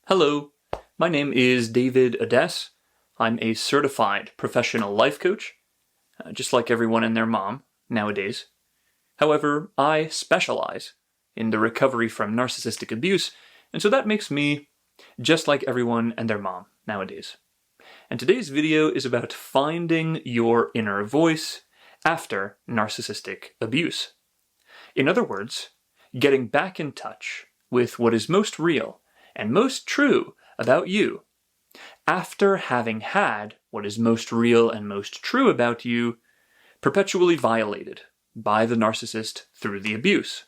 Hello, my name is David Ades. I'm a certified professional life coach, just like everyone and their mom nowadays. However, I specialize in the recovery from narcissistic abuse, and so that makes me just like everyone and their mom nowadays. And today's video is about finding your inner voice after narcissistic abuse. In other words, getting back in touch with what is most real and most true about you after having had what is most real and most true about you perpetually violated by the narcissist through the abuse.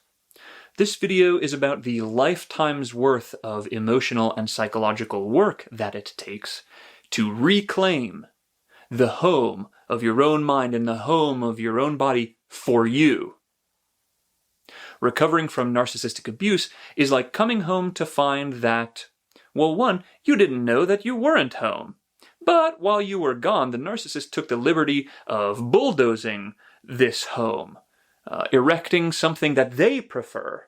This video is about the lifetime's worth of emotional and psychological work that it takes to reclaim the home of your own mind and the home of your own body for you. Recovering from narcissistic abuse is like coming home to find that, well, one, you didn't know that you weren't home. But while you were gone, the narcissist took the liberty of bulldozing this home, erecting something that they prefer,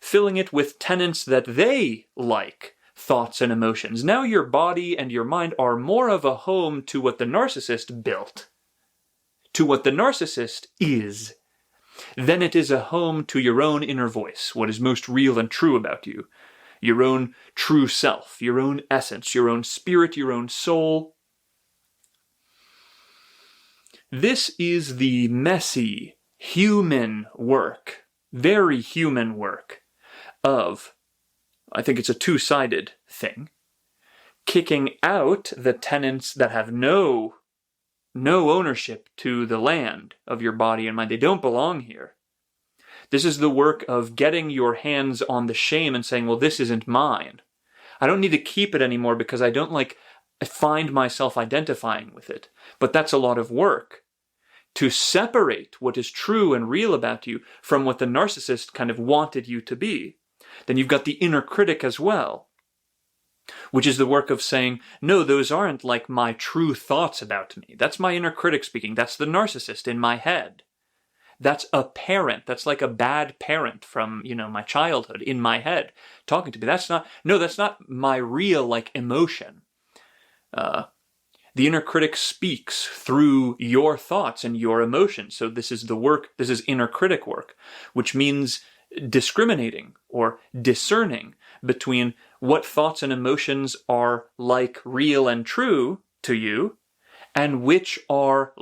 filling it with tenants that they like, thoughts and emotions. Now your body and your mind are more of a home to what the narcissist built, to what the narcissist is. Then it is a home to your own inner voice, what is most real and true about you, your own true self, your own essence, your own spirit, your own soul. This is the messy, human work, very human work of, I think it's a two-sided thing, kicking out the tenants that have no ownership to the land of your body and mind. They don't belong here. This is the work of getting your hands on the shame and saying, well, this isn't mine. I don't need to keep it anymore because I don't find myself identifying with it. But that's a lot of work to separate what is true and real about you from what the narcissist kind of wanted you to be. Then you've got the inner critic as well, which is the work of saying, no, those aren't like my true thoughts about me. That's my inner critic speaking. That's the narcissist in my head. That's a parent. That's like a bad parent from, my childhood in my head talking to me. That's not my real, emotion. The inner critic speaks through your thoughts and your emotions. So this is inner critic work, which means discriminating or discerning between what thoughts and emotions are real and true to you and which are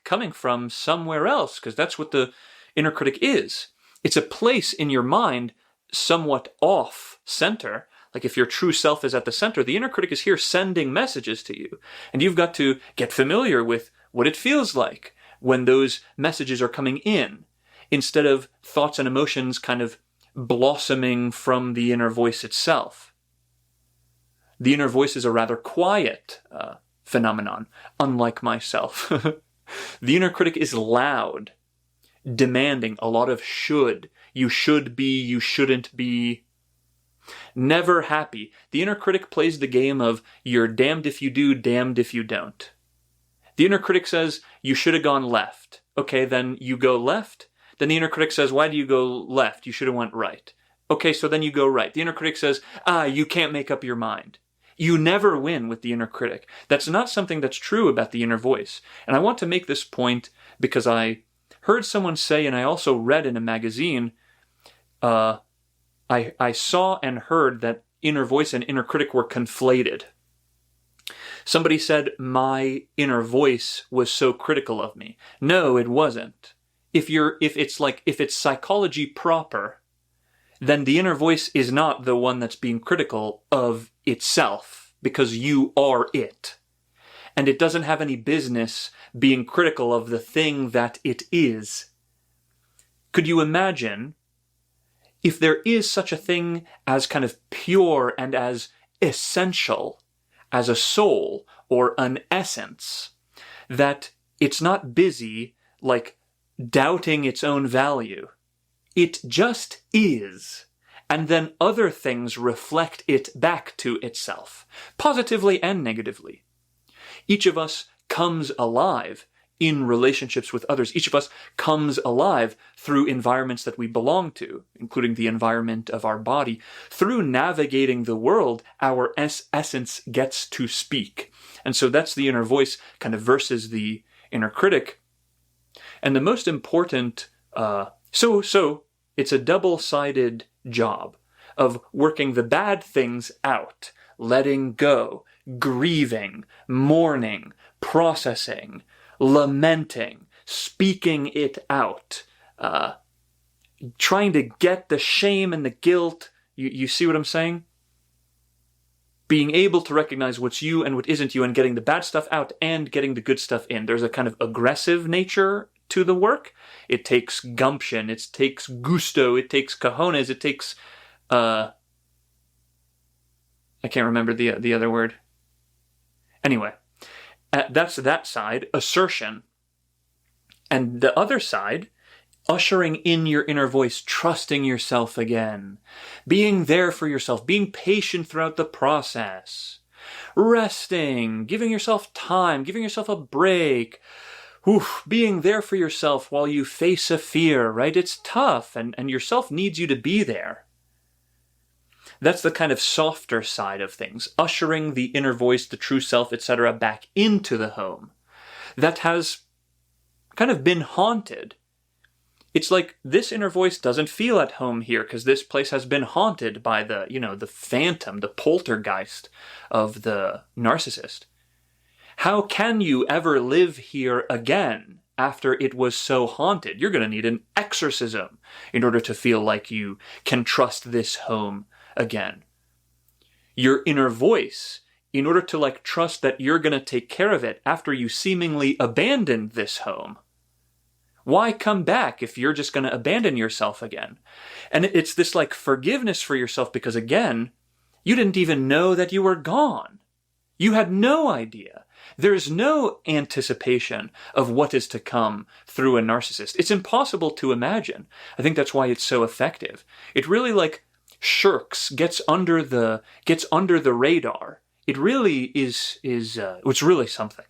coming from somewhere else, because that's what the inner critic is. It's a place in your mind somewhat off center. Like if your true self is at the center, the inner critic is here sending messages to you. And you've got to get familiar with what it feels like when those messages are coming in, instead of thoughts and emotions kind of blossoming from the inner voice itself. The inner voice is a rather quiet phenomenon, unlike myself. The inner critic is loud, demanding a lot of should. You should be, you shouldn't be. Never happy. The inner critic plays the game of you're damned if you do, damned if you don't. The inner critic says you should have gone left. Okay, then you go left. Then the inner critic says, why do you go left? You should have went right. Okay, so then you go right. The inner critic says, you can't make up your mind. You never win with the inner critic. That's not something that's true about the inner voice. And I want to make this point because I heard someone say, and I also read in a magazine, I saw and heard that inner voice and inner critic were conflated. Somebody said, my inner voice was so critical of me. No, it wasn't. If it's psychology proper, then the inner voice is not the one that's being critical of itself, because you are it. And it doesn't have any business being critical of the thing that it is. Could you imagine if there is such a thing as kind of pure and as essential as a soul or an essence, that it's not busy doubting its own value? It just is. And then other things reflect it back to itself, positively and negatively. Each of us comes alive in relationships with others. Each of us comes alive through environments that we belong to, including the environment of our body. Through navigating the world, our essence gets to speak. And so that's the inner voice kind of versus the inner critic. And the most important, so it's a double-sided job of working the bad things out, letting go, grieving, mourning, processing, lamenting, speaking it out, trying to get the shame and the guilt. You see what I'm saying? Being able to recognize what's you and what isn't you, and getting the bad stuff out and getting the good stuff in. There's a kind of aggressive nature to the work. It takes gumption, it takes gusto, it takes cojones, it takes I can't remember the other word. Anyway, that's that side, assertion. And the other side, ushering in your inner voice, trusting yourself again, being there for yourself, being patient throughout the process, resting, giving yourself time, giving yourself a break, being there for yourself while you face a fear, right? It's tough, and yourself needs you to be there. That's the kind of softer side of things, ushering the inner voice, the true self, etc., back into the home. That has kind of been haunted. It's like this inner voice doesn't feel at home here because this place has been haunted by the phantom, the poltergeist of the narcissist. How can you ever live here again after it was so haunted? You're going to need an exorcism in order to feel like you can trust this home again. Your inner voice, in order to trust that you're going to take care of it after you seemingly abandoned this home. Why come back if you're just going to abandon yourself again? And it's this forgiveness for yourself because, again, you didn't even know that you were gone. You had no idea. There's no anticipation of what is to come through a narcissist. It's impossible to imagine. I think that's why it's so effective. It really shirks, gets under the radar. It really is it's really something.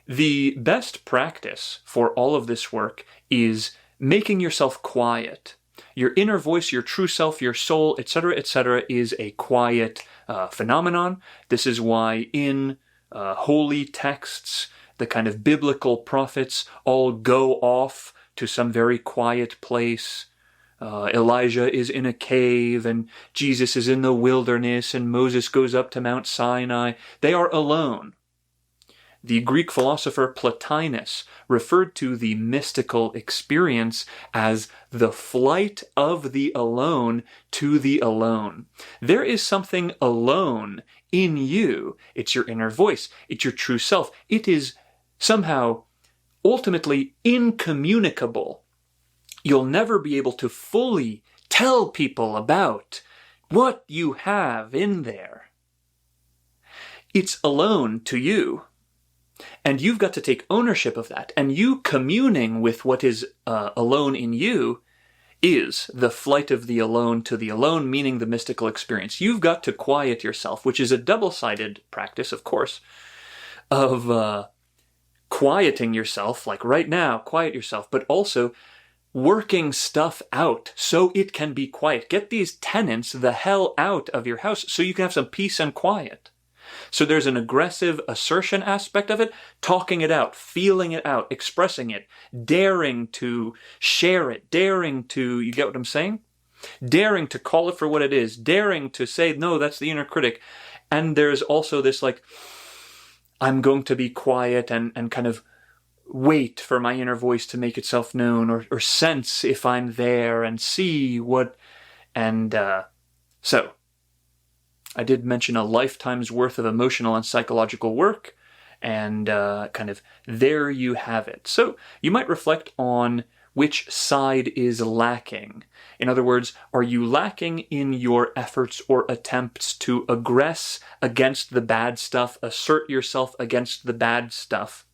The best practice for all of this work is making yourself quiet. Your inner voice, your true self, your soul, etc., is a quiet phenomenon. This is why in holy texts, the kind of biblical prophets all go off to some very quiet place. Elijah is in a cave, and Jesus is in the wilderness, and Moses goes up to Mount Sinai. They are alone. The Greek philosopher Plotinus referred to the mystical experience as the flight of the alone to the alone. There is something alone in you. It's your inner voice. It's your true self. It is somehow ultimately incommunicable. You'll never be able to fully tell people about what you have in there. It's alone to you. And you've got to take ownership of that. And you communing with what is alone in you is the flight of the alone to the alone, meaning the mystical experience. You've got to quiet yourself, which is a double-sided practice, of course, of quieting yourself, like right now, quiet yourself, but also working stuff out so it can be quiet. Get these tenants the hell out of your house so you can have some peace and quiet. So there's an aggressive assertion aspect of it, talking it out, feeling it out, expressing it, daring to share it, daring to, you get what I'm saying? Daring to call it for what it is, daring to say, no, that's the inner critic. And there's also this I'm going to be quiet and kind of wait for my inner voice to make itself known, or sense if I'm there and see what, and so I did mention a lifetime's worth of emotional and psychological work, and kind of there you have it. So you might reflect on which side is lacking. In other words, are you lacking in your efforts or attempts to aggress against the bad stuff, assert yourself against the bad stuff?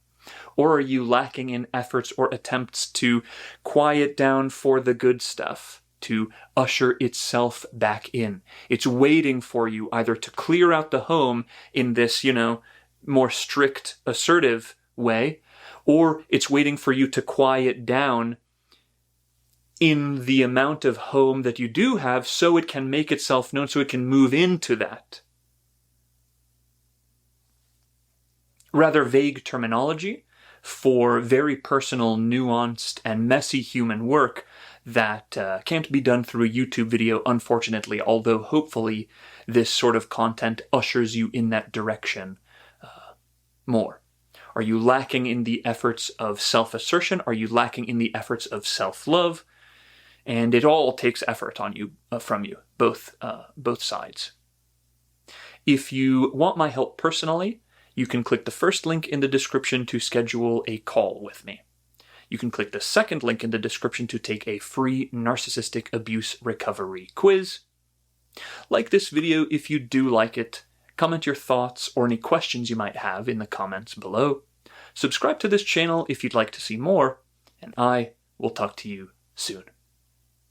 Or are you lacking in efforts or attempts to quiet down for the good stuff, to usher itself back in? It's waiting for you either to clear out the home in this, more strict, assertive way, or it's waiting for you to quiet down in the amount of home that you do have so it can make itself known, so it can move into that. Rather vague terminology for very personal, nuanced, and messy human work that can't be done through a YouTube video, unfortunately, although hopefully this sort of content ushers you in that direction more. Are you lacking in the efforts of self-assertion? Are you lacking in the efforts of self-love? And it all takes effort on you, from you, both sides. If you want my help personally, you can click the first link in the description to schedule a call with me. You can click the second link in the description to take a free narcissistic abuse recovery quiz. Like this video if you do like it. Comment your thoughts or any questions you might have in the comments below. Subscribe to this channel if you'd like to see more, and I will talk to you soon.